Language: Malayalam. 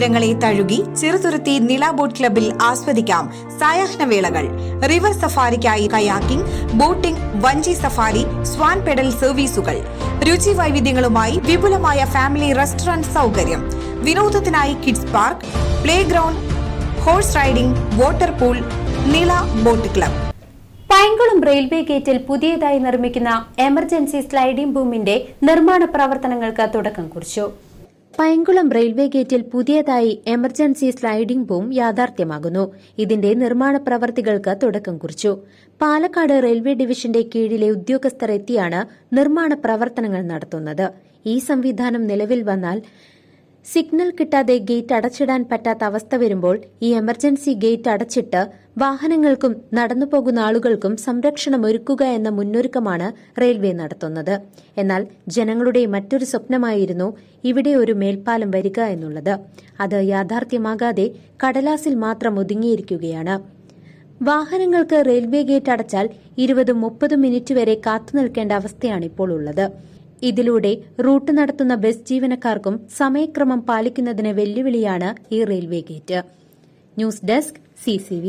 തീരങ്ങളെ തഴുകി ചെറുതുരുത്തി നില ബോട്ട് ക്ലബിൽ ആസ്വദിക്കാം സായാഹ്നവേളകൾ. റിവർ സഫാരിക്കായി കയാക്കിംഗ്, ബോട്ടിംഗ്, വഞ്ചി സഫാരി, സ്വാൻ പെഡൽ സർവീസുകൾ. രുചി വൈവിധ്യങ്ങളുമായി വിപുലമായ ഫാമിലി റെസ്റ്റോറന്റ് സൗകര്യം. വിനോദത്തിനായി kids park, play ground, horse riding, water pool. നില ബോട്ട് ക്ലബ്. പൈങ്കുളം റെയിൽവേ ഗേറ്റിൽ പുതിയതായി നിർമ്മിക്കുന്ന എമർജൻസി സ്ലൈഡിംഗ് ബൂമിന്റെ നിർമ്മാണ പ്രവർത്തനങ്ങൾക്ക് തുടക്കം കുറിച്ചു. പൈങ്കുളം റെയിൽവേ ഗേറ്റിൽ പുതിയതായി എമർജൻസി സ്ലൈഡിംഗ് ബൂം യാഥാർത്ഥ്യമാകുന്നു. ഇതിന്റെ നിർമ്മാണ പ്രവർത്തികൾക്ക് തുടക്കം കുറിച്ചു. പാലക്കാട് റെയിൽവേ ഡിവിഷന്റെ കീഴിലെ ഉദ്യോഗസ്ഥർ എത്തിയാണ് നിർമ്മാണ പ്രവർത്തനങ്ങൾ നടത്തുന്നത്. ഈ സംവിധാനം നിലവിൽ വന്നാൽ സിഗ്നൽ കിട്ടാതെ ഗേറ്റ് അടച്ചിടാൻ പറ്റാത്ത അവസ്ഥ വരുമ്പോൾ ഈ എമർജൻസി ഗേറ്റ് അടച്ചിട്ട് വാഹനങ്ങൾക്കും നടന്നുപോകുന്ന ആളുകൾക്കും സംരക്ഷണമൊരുക്കുക എന്ന മുന്നൊരുക്കമാണ് റെയിൽവേ നടത്തുന്നത്. എന്നാൽ ജനങ്ങളുടെ മറ്റൊരു സ്വപ്നമായിരുന്നു ഇവിടെ ഒരു മേൽപ്പാലം വരിക എന്നുള്ളത്. അത് യാഥാർത്ഥ്യമാകാതെ കടലാസിൽ മാത്രം ഒതുങ്ങിയിരിക്കുകയാണ്. വാഹനങ്ങൾക്ക് റെയിൽവേ ഗേറ്റ് അടച്ചാൽ 20-30 മിനിറ്റ് വരെ കാത്തുനിൽക്കേണ്ട അവസ്ഥയാണിപ്പോൾ ഉള്ളത്. ഇതിലൂടെ റൂട്ട് നടത്തുന്ന ബസ് ജീവനക്കാർക്കും സമയക്രമം പാലിക്കുന്നതിന് വെല്ലുവിളിയാണ് ഈ railway gate. News desk CCV.